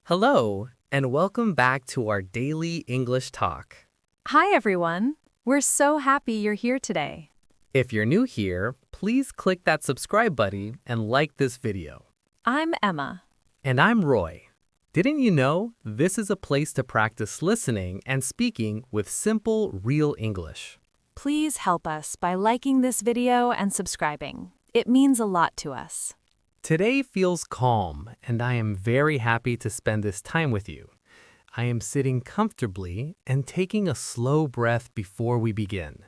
Hello, and welcome back to our daily English talk. Hi, everyone. We're so happy you're here today. If you're new here, please click that subscribe button and like this video. I'm Emma. And I'm Roy. Didn't you know this is a place to practice listening and speaking with simple, real English? Please help us by liking this video and subscribing. It means a lot to us. Today feels calm, and I am very happy to spend this time with you. I am sitting comfortably and taking a slow breath before we begin.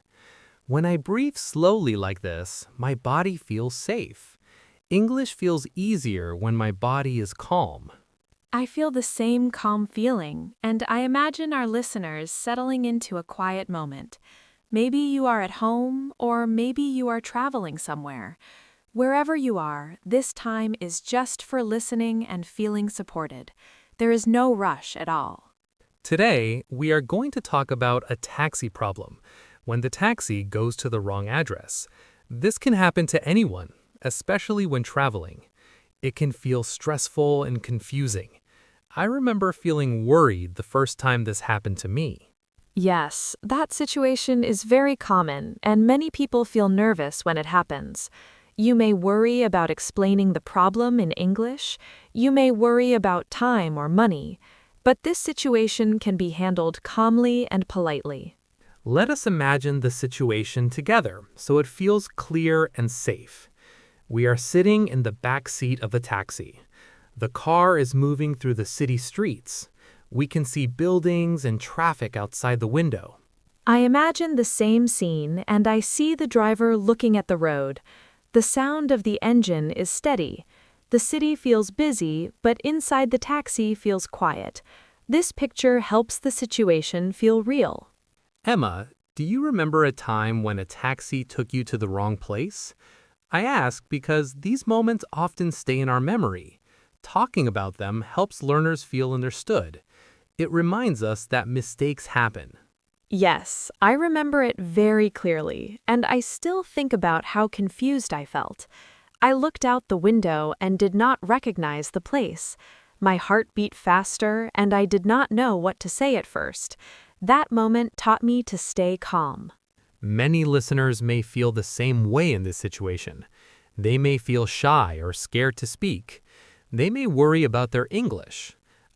When I breathe slowly like this, my body feels safe. English feels easier when my body is calm. I feel the same calm feeling, and I imagine our listeners settling into a quiet moment. Maybe you are at home, or maybe you are traveling somewhere. Wherever you are, this time is just for listening and feeling supported. There is no rush at all. Today, we are going to talk about a taxi problem, when the taxi goes to the wrong address. This can happen to anyone, especially when traveling. It can feel stressful and confusing. I remember feeling worried the first time this happened to me. Yes, that situation is very common, and many people feel nervous when it happens. You may worry about explaining the problem in English. You may worry about time or money. But this situation can be handled calmly and politely. Let us imagine the situation together so it feels clear and safe. We are sitting in the back seat of the taxi. The car is moving through the city streets. We can see buildings and traffic outside the window. I imagine the same scene, and I see the driver looking at the road. The sound of the engine is steady. The city feels busy, but inside the taxi feels quiet. This picture helps the situation feel real. Emma, do you remember a time when a taxi took you to the wrong place? I ask because these moments often stay in our memory. Talking about them helps learners feel understood. It reminds us that mistakes happen. Yes, I remember it very clearly, and I still think about how confused I felt. I looked out the window and did not recognize the place. My heart beat faster, and I did not know what to say at first. That moment taught me to stay calm. Many listeners may feel the same way in this situation. They may feel shy or scared to speak. They may worry about their English.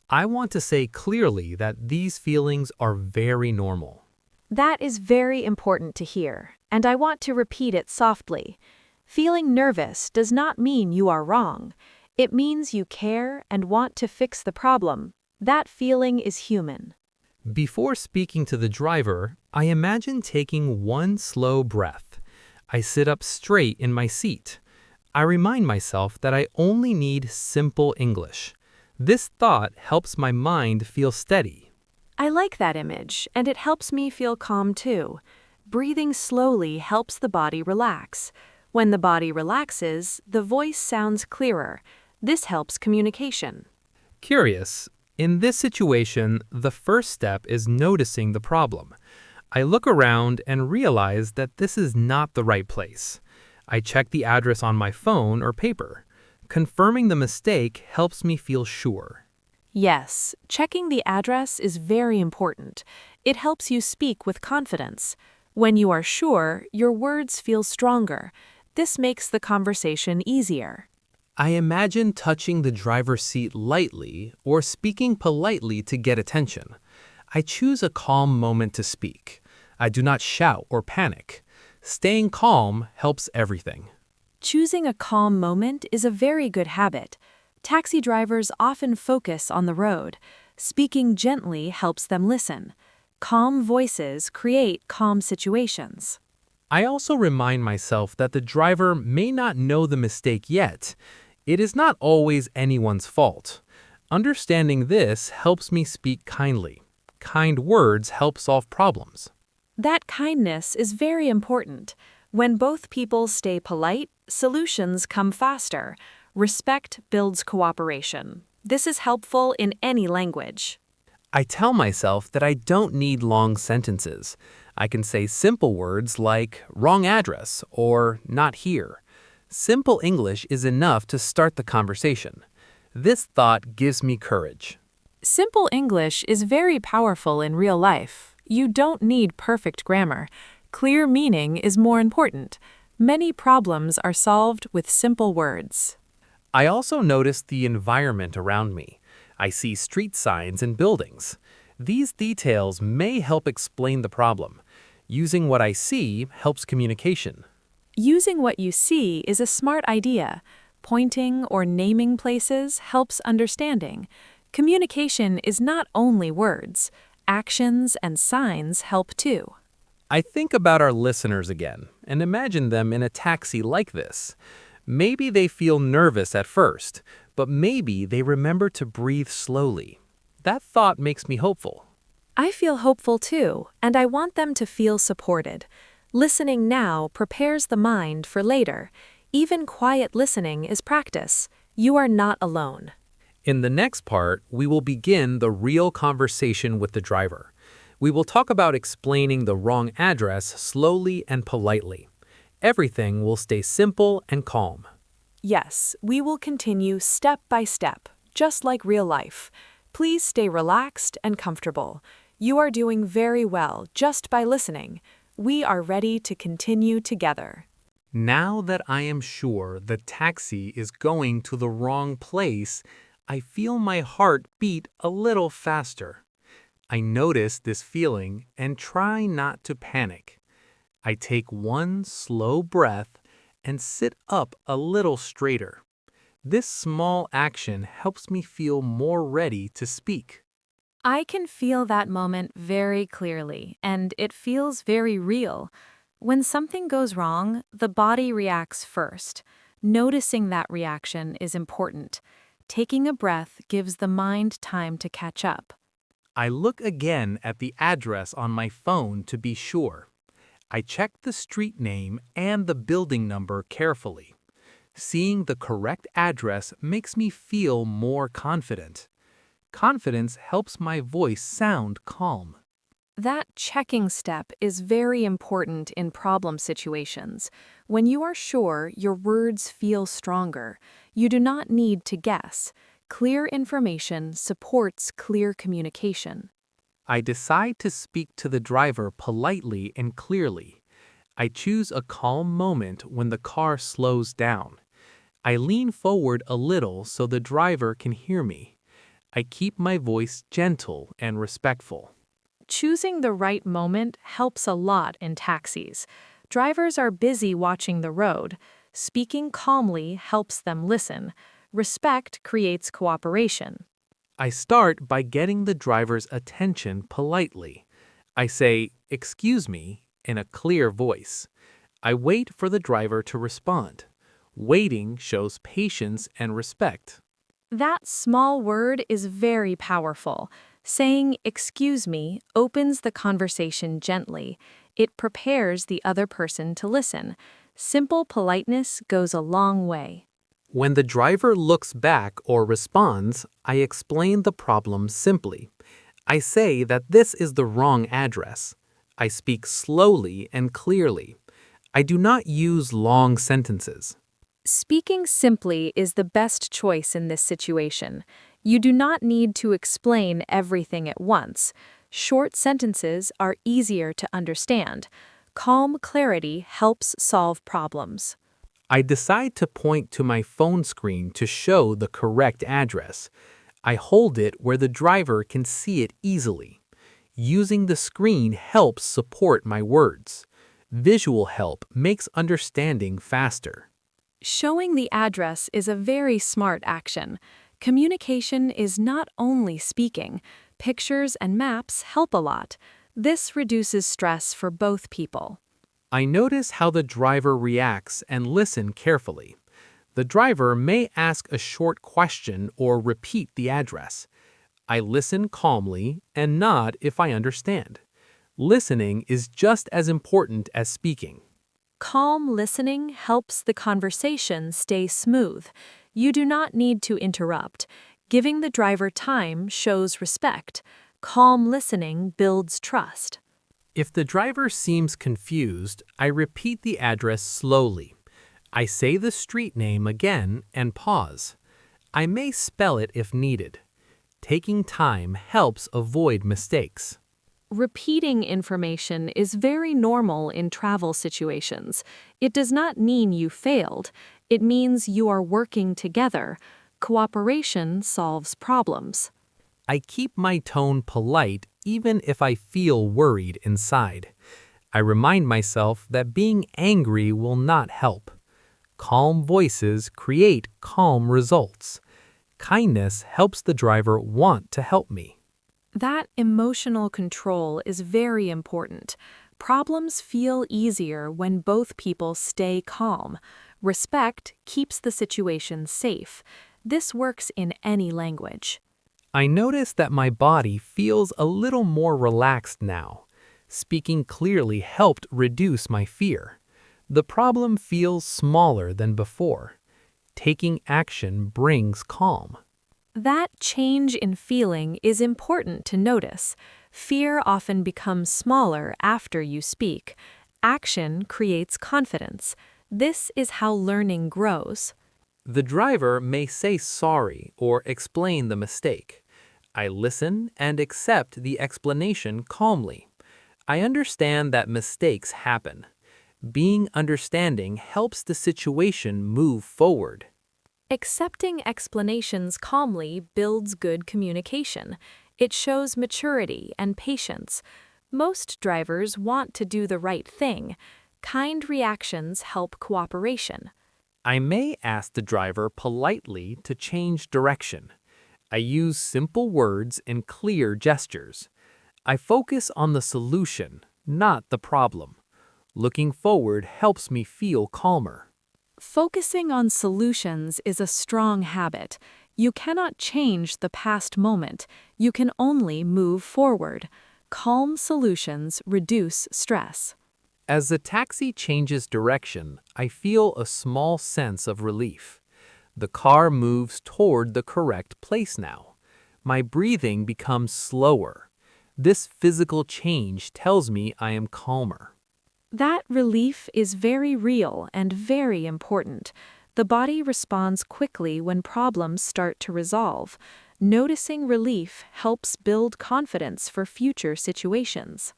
I want to say clearly that these feelings are very normal. That is very important to hear, and I want to repeat it softly. Feeling nervous does not mean you are wrong. It means you care and want to fix the problem. That feeling is human. Before speaking to the driver, I imagine taking one slow breath. I sit up straight in my seat. I remind myself that I only need simple English. This thought helps my mind feel steady. I like that image, and it helps me feel calm too. Breathing slowly helps the body relax. When the body relaxes, the voice sounds clearer. This helps communication. Curious, in this situation, the first step is noticing the problem. I look around and realize that this is not the right place. I check the address on my phone or paper. Confirming the mistake helps me feel sure. Yes, checking the address is very important. It helps you speak with confidence. When you are sure, your words feel stronger. This makes the conversation easier. I imagine touching the driver's seat lightly or speaking politely to get attention. I choose a calm moment to speak. I do not shout or panic. Staying calm helps everything. Choosing a calm moment is a very good habit. Taxi drivers often focus on the road. Speaking gently helps them listen. Calm voices create calm situations. I also remind myself that the driver may not know the mistake yet. It is not always anyone's fault. Understanding this helps me speak kindly. Kind words help solve problems. That kindness is very important. When both people stay polite, solutions come faster. Respect builds cooperation. This is helpful in any language. I tell myself that I don't need long sentences. I can say simple words like wrong address or not here. Simple English is enough to start the conversation. This thought gives me courage. Simple English is very powerful in real life. You don't need perfect grammar. Clear meaning is more important. Many problems are solved with simple words. I also notice the environment around me. I see street signs and buildings. These details may help explain the problem. Using what I see helps communication. Using what you see is a smart idea. Pointing or naming places helps understanding. Communication is not only words. Actions and signs help too. I think about our listeners again and imagine them in a taxi like this. Maybe they feel nervous at first, but maybe they remember to breathe slowly. That thought makes me hopeful. I feel hopeful too, and I want them to feel supported. Listening now prepares the mind for later. Even quiet listening is practice. You are not alone. In the next part, we will begin the real conversation with the driver. We will talk about explaining the wrong address slowly and politely. Everything will stay simple and calm. Yes, we will continue step by step, just like real life. Please stay relaxed and comfortable. You are doing very well just by listening. We are ready to continue together. Now that I am sure the taxi is going to the wrong place, I feel my heart beat a little faster. I notice this feeling and try not to panic. I take one slow breath and sit up a little straighter. This small action helps me feel more ready to speak. I can feel that moment very clearly, and it feels very real. When something goes wrong, the body reacts first. Noticing that reaction is important. Taking a breath gives the mind time to catch up. I look again at the address on my phone to be sure. I check the street name and the building number carefully. Seeing the correct address makes me feel more confident. Confidence helps my voice sound calm. That checking step is very important in problem situations. When you are sure, your words feel stronger. You do not need to guess. Clear information supports clear communication. I decide to speak to the driver politely and clearly. I choose a calm moment when the car slows down. I lean forward a little so the driver can hear me. I keep my voice gentle and respectful. Choosing the right moment helps a lot in taxis. Drivers are busy watching the road. Speaking calmly helps them listen. Respect creates cooperation. I start by getting the driver's attention politely. I say, "Excuse me," in a clear voice. I wait for the driver to respond. Waiting shows patience and respect. That small word is very powerful. Saying, "excuse me," opens the conversation gently. It prepares the other person to listen. Simple politeness goes a long way. When the driver looks back or responds, I explain the problem simply. I say that this is the wrong address. I speak slowly and clearly. I do not use long sentences. Speaking simply is the best choice in this situation. You do not need to explain everything at once. Short sentences are easier to understand. Calm clarity helps solve problems. I decide to point to my phone screen to show the correct address. I hold it where the driver can see it easily. Using the screen helps support my words. Visual help makes understanding faster. Showing the address is a very smart action. Communication is not only speaking. Pictures and maps help a lot. This reduces stress for both people. I notice how the driver reacts and listen carefully. The driver may ask a short question or repeat the address. I listen calmly and nod if I understand. Listening is just as important as speaking. Calm listening helps the conversation stay smooth. You do not need to interrupt. Giving the driver time shows respect. Calm listening builds trust. If the driver seems confused, I repeat the address slowly. I say the street name again and pause. I may spell it if needed. Taking time helps avoid mistakes. Repeating information is very normal in travel situations. It does not mean you failed. It means you are working together. Cooperation solves problems. I keep my tone polite even if I feel worried inside. I remind myself that being angry will not help. Calm voices create calm results. Kindness helps the driver want to help me. That emotional control is very important. Problems feel easier when both people stay calm. Respect keeps the situation safe. This works in any language. I notice that my body feels a little more relaxed now. Speaking clearly helped reduce my fear. The problem feels smaller than before. Taking action brings calm. That change in feeling is important to notice. Fear often becomes smaller after you speak. Action creates confidence. This is how learning grows. The driver may say sorry or explain the mistake. I listen and accept the explanation calmly. I understand that mistakes happen. Being understanding helps the situation move forward. Accepting explanations calmly builds good communication. It shows maturity and patience. Most drivers want to do the right thing. Kind reactions help cooperation. I may ask the driver politely to change direction. I use simple words and clear gestures. I focus on the solution, not the problem. Looking forward helps me feel calmer. Focusing on solutions is a strong habit. You cannot change the past moment. You can only move forward. Calm solutions reduce stress. As the taxi changes direction, I feel a small sense of relief. The car moves toward the correct place now. My breathing becomes slower. This physical change tells me I am calmer. That relief is very real and very important. The body responds quickly when problems start to resolve. Noticing relief helps build confidence for future situations.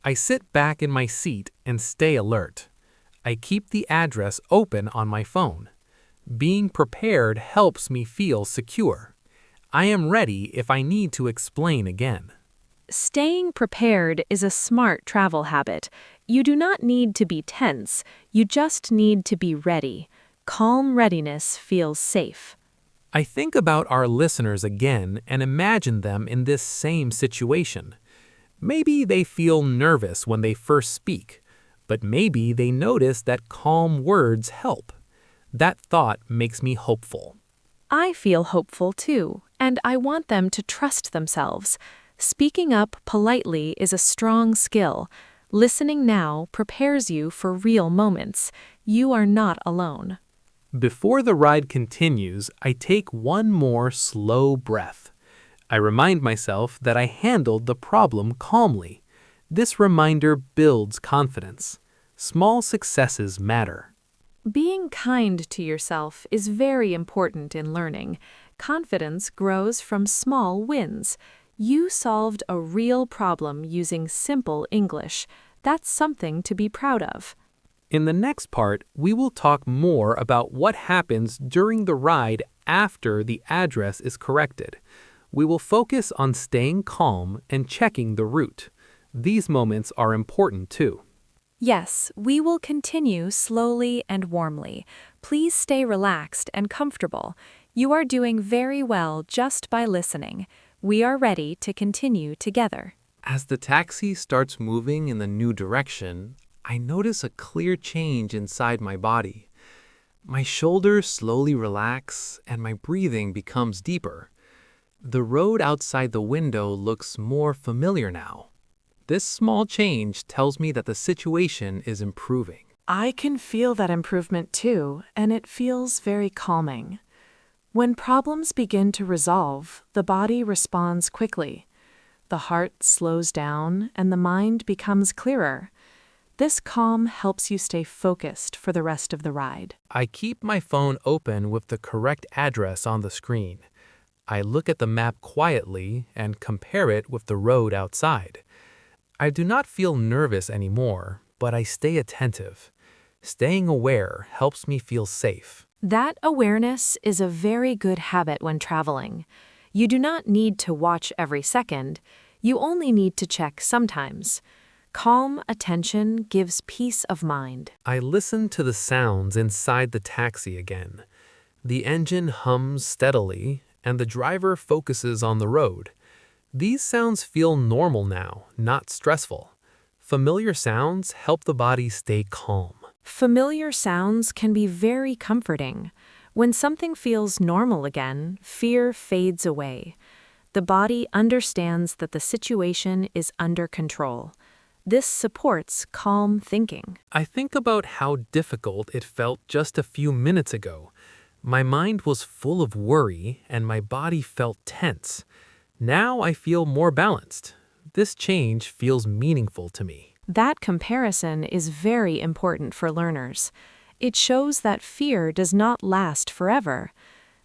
I sit back in my seat and stay alert. I keep the address open on my phone. Being prepared helps me feel secure. I am ready if I need to explain again. Staying prepared is a smart travel habit. You do not need to be tense, you just need to be ready. Calm readiness feels safe. I think about our listeners again and imagine them in this same situation. Maybe they feel nervous when they first speak, but maybe they notice that calm words help. That thought makes me hopeful. I feel hopeful too, and I want them to trust themselves. Speaking up politely is a strong skill. Listening now prepares you for real moments. You are not alone. Before the ride continues, I take one more slow breath. I remind myself that I handled the problem calmly. This reminder builds confidence. Small successes matter. Being kind to yourself is very important in learning. Confidence grows from small wins. You solved a real problem using simple English. That's something to be proud of. In the next part, we will talk more about what happens during the ride after the address is corrected. We will focus on staying calm and checking the route. These moments are important too. Yes, we will continue slowly and warmly. Please stay relaxed and comfortable. You are doing very well just by listening. We are ready to continue together. As the taxi starts moving in the new direction, I notice a clear change inside my body. My shoulders slowly relax and my breathing becomes deeper. The road outside the window looks more familiar now. This small change tells me that the situation is improving. I can feel that improvement too, and it feels very calming. When problems begin to resolve, the body responds quickly. The heart slows down and the mind becomes clearer. This calm helps you stay focused for the rest of the ride. I keep my phone open with the correct address on the screen. I look at the map quietly and compare it with the road outside. I do not feel nervous anymore, but I stay attentive. Staying aware helps me feel safe. That awareness is a very good habit when traveling. You do not need to watch every second, you only need to check sometimes. Calm attention gives peace of mind. I listen to the sounds inside the taxi again. The engine hums steadily, and the driver focuses on the road. These sounds feel normal now, not stressful. Familiar sounds help the body stay calm. Familiar sounds can be very comforting. When something feels normal again, fear fades away. The body understands that the situation is under control. This supports calm thinking. I think about how difficult it felt just a few minutes ago. My mind was full of worry and my body felt tense. Now I feel more balanced. This change feels meaningful to me. That comparison is very important for learners. It shows that fear does not last forever.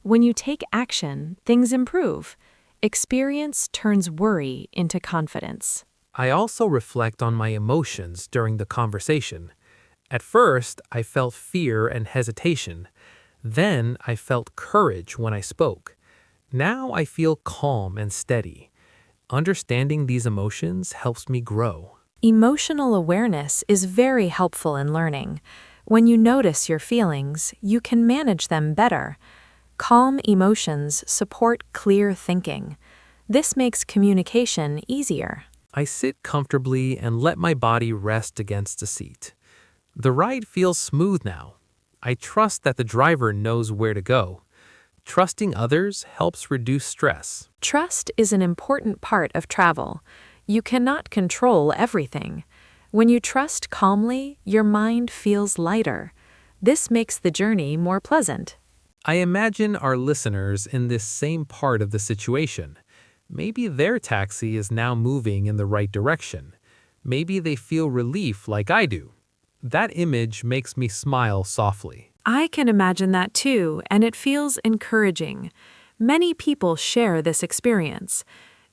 When you take action, things improve. Experience turns worry into confidence. I also reflect on my emotions during the conversation. At first, I felt fear and hesitation. Then I felt courage when I spoke. Now I feel calm and steady. Understanding these emotions helps me grow. Emotional awareness is very helpful in learning. When you notice your feelings, you can manage them better. Calm emotions support clear thinking. This makes communication easier. I sit comfortably and let my body rest against the seat. The ride feels smooth now. I trust that the driver knows where to go. Trusting others helps reduce stress. Trust is an important part of travel. You cannot control everything. When you trust calmly, your mind feels lighter. This makes the journey more pleasant. I imagine our listeners in this same part of the situation. Maybe their taxi is now moving in the right direction. Maybe they feel relief like I do. That image makes me smile softly. I can imagine that too, and it feels encouraging. Many people share this experience.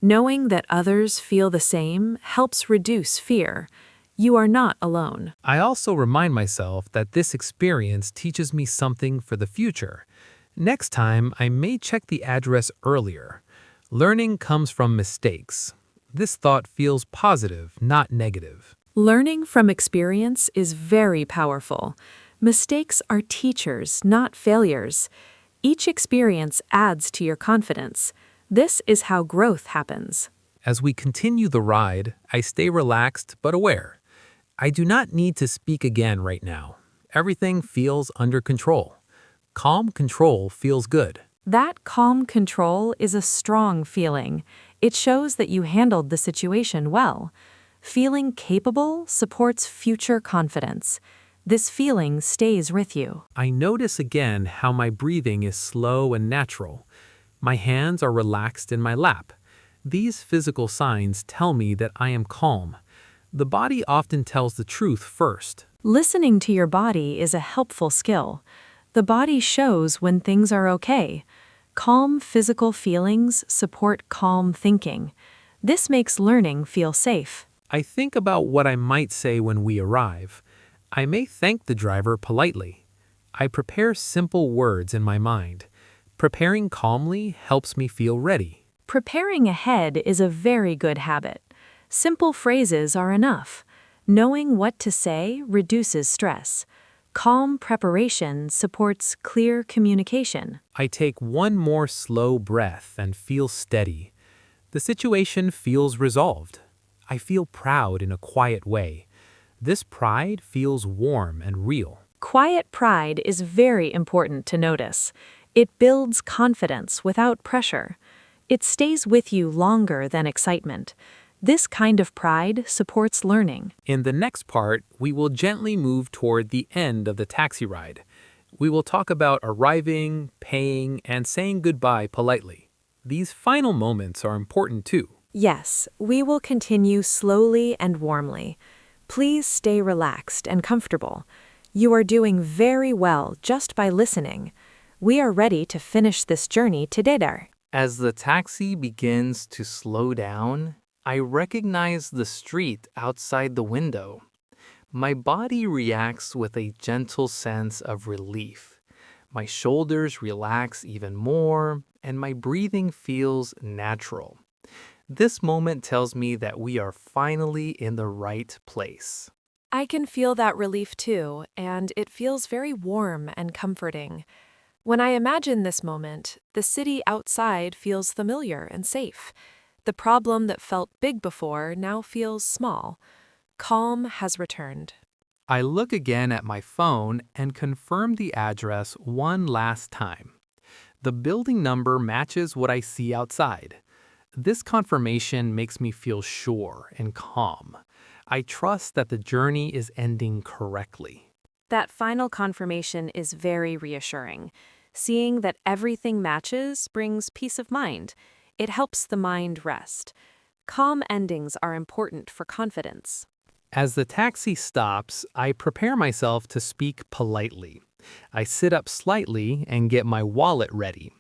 Knowing that others feel the same helps reduce fear. You are not alone. I also remind myself that this experience teaches me something for the future. Next time, I may check the address earlier. Learning comes from mistakes. This thought feels positive, not negative. Learning from experience is very powerful. Mistakes are teachers, not failures. Each experience adds to your confidence. This is how growth happens. As we continue the ride, I stay relaxed but aware. I do not need to speak again right now. Everything feels under control. Calm control feels good. That calm control is a strong feeling. It shows that you handled the situation well. Feeling capable supports future confidence. This feeling stays with you. I notice again how my breathing is slow and natural. My hands are relaxed in my lap. These physical signs tell me that I am calm. The body often tells the truth first. Listening to your body is a helpful skill. The body shows when things are okay. Calm physical feelings support calm thinking. This makes learning feel safe. I think about what I might say when we arrive. I may thank the driver politely. I prepare simple words in my mind. Preparing calmly helps me feel ready. Preparing ahead is a very good habit. Simple phrases are enough. Knowing what to say reduces stress. Calm preparation supports clear communication. I take one more slow breath and feel steady. The situation feels resolved. I feel proud in a quiet way. This pride feels warm and real. Quiet pride is very important to notice. It builds confidence without pressure. It stays with you longer than excitement. This kind of pride supports learning. In the next part, we will gently move toward the end of the taxi ride. We will talk about arriving, paying, and saying goodbye politely. These final moments are important too. Yes, we will continue slowly and warmly. Please stay relaxed and comfortable. You are doing very well just by listening. We are ready to finish this journey together. As the taxi begins to slow down, I recognize the street outside the window. My body reacts with a gentle sense of relief. My shoulders relax even more, and my breathing feels natural. This moment tells me that we are finally in the right place. I can feel that relief too, and it feels very warm and comforting. When I imagine this moment, the city outside feels familiar and safe. The problem that felt big before now feels small. Calm has returned. I look again at my phone and confirm the address one last time. The building number matches what I see outside. This confirmation makes me feel sure and calm. I trust that the journey is ending correctly. That final confirmation is very reassuring. Seeing that everything matches brings peace of mind. It helps the mind rest. Calm endings are important for confidence. As the taxi stops, I prepare myself to speak politely. I sit up slightly and get my wallet ready.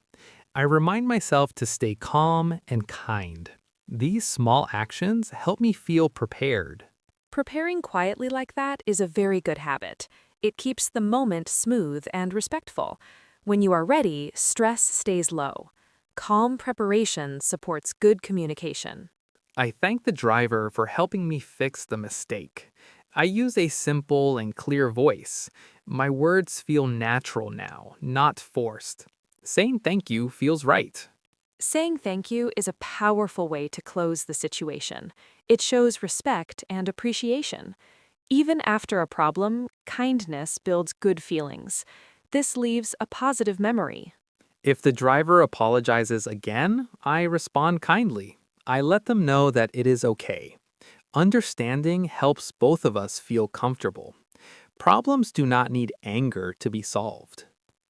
I remind myself to stay calm and kind. These small actions help me feel prepared. Preparing quietly like that is a very good habit. It keeps the moment smooth and respectful. When you are ready, stress stays low. Calm preparation supports good communication. I thank the driver for helping me fix the mistake. I use a simple and clear voice. My words feel natural now, not forced. Saying thank you feels right. Saying thank you is a powerful way to close the situation. It shows respect and appreciation. Even after a problem, kindness builds good feelings. This leaves a positive memory. If the driver apologizes again, I respond kindly. I let them know that it is okay. Understanding helps both of us feel comfortable. Problems do not need anger to be solved.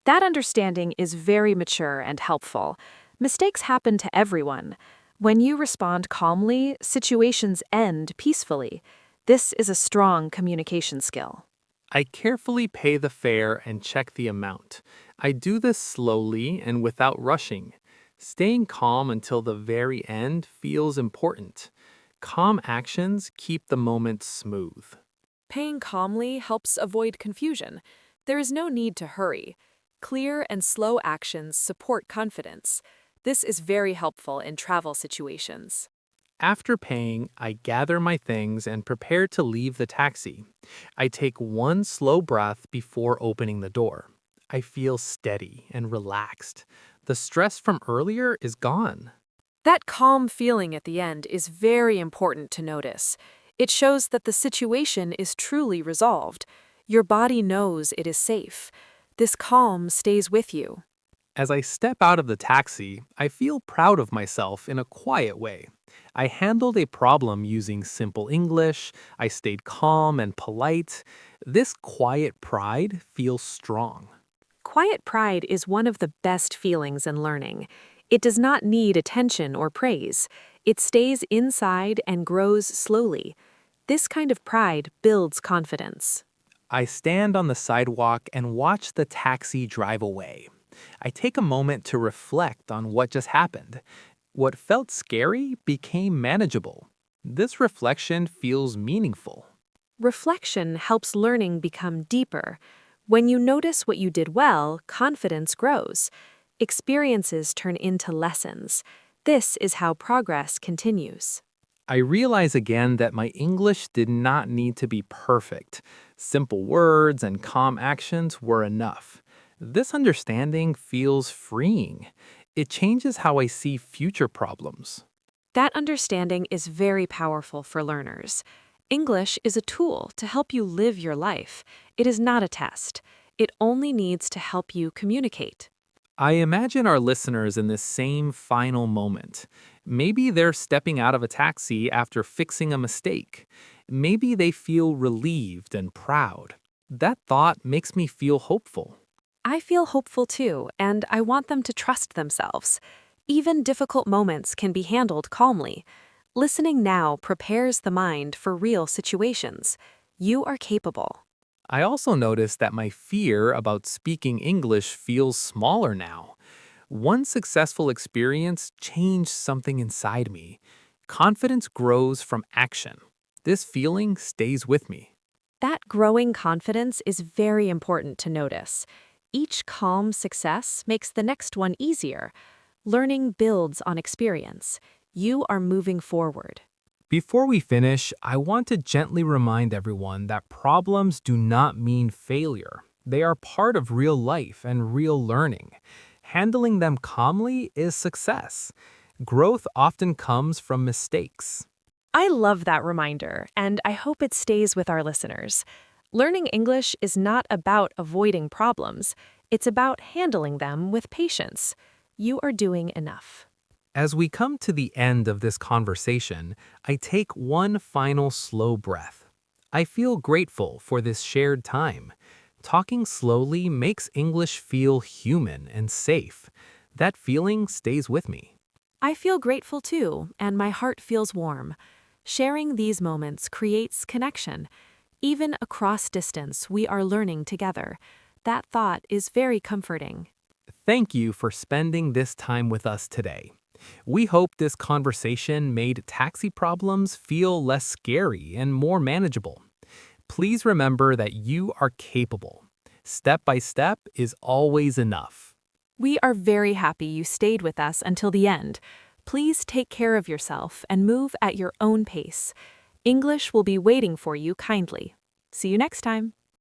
That understanding is very mature and helpful. Mistakes happen to everyone. When you respond calmly, situations end peacefully. This is a strong communication skill. I carefully pay the fare and check the amount. I do this slowly and without rushing. Staying calm until the very end feels important. Calm actions keep the moment smooth. Paying calmly helps avoid confusion. There is no need to hurry. Clear and slow actions support confidence. This is very helpful in travel situations. After paying, I gather my things and prepare to leave the taxi. I take one slow breath before opening the door. I feel steady and relaxed. The stress from earlier is gone. That calm feeling at the end is very important to notice. It shows that the situation is truly resolved. Your body knows it is safe. This calm stays with you. As I step out of the taxi, I feel proud of myself in a quiet way. I handled a problem using simple English. I stayed calm and polite. This quiet pride feels strong. Quiet pride is one of the best feelings in learning. It does not need attention or praise. It stays inside and grows slowly. This kind of pride builds confidence. I stand on the sidewalk and watch the taxi drive away. I take a moment to reflect on what just happened. What felt scary became manageable. This reflection feels meaningful. Reflection helps learning become deeper. When you notice what you did well, confidence grows. Experiences turn into lessons. This is how progress continues. I realize again that my English did not need to be perfect. Simple words and calm actions were enough. This understanding feels freeing. It changes how I see future problems. That understanding is very powerful for learners. English is a tool to help you live your life. It is not a test. It only needs to help you communicate. I imagine our listeners in this same final moment. Maybe they're stepping out of a taxi after fixing a mistake. Maybe they feel relieved and proud. That thought makes me feel hopeful. I feel hopeful too, and I want them to trust themselves. Even difficult moments can be handled calmly. Listening now prepares the mind for real situations. You are capable. I also notice that my fear about speaking English feels smaller now. One successful experience changed something inside me. Confidence grows from action. This feeling stays with me. That growing confidence is very important to notice. Each calm success makes the next one easier. Learning builds on experience. You are moving forward. Before we finish, I want to gently remind everyone that problems do not mean failure. They are part of real life and real learning. Handling them calmly is success. Growth often comes from mistakes. I love that reminder, and I hope it stays with our listeners. Learning English is not about avoiding problems, it's about handling them with patience. You are doing enough. As we come to the end of this conversation, I take one final slow breath. I feel grateful for this shared time. Talking slowly makes English feel human and safe. That feeling stays with me. I feel grateful too, and my heart feels warm. Sharing these moments creates connection. Even across distance, we are learning together. That thought is very comforting. Thank you for spending this time with us today. We hope this conversation made taxi problems feel less scary and more manageable. Please remember that you are capable. Step by step is always enough. We are very happy you stayed with us until the end. Please take care of yourself and move at your own pace. English will be waiting for you kindly. See you next time.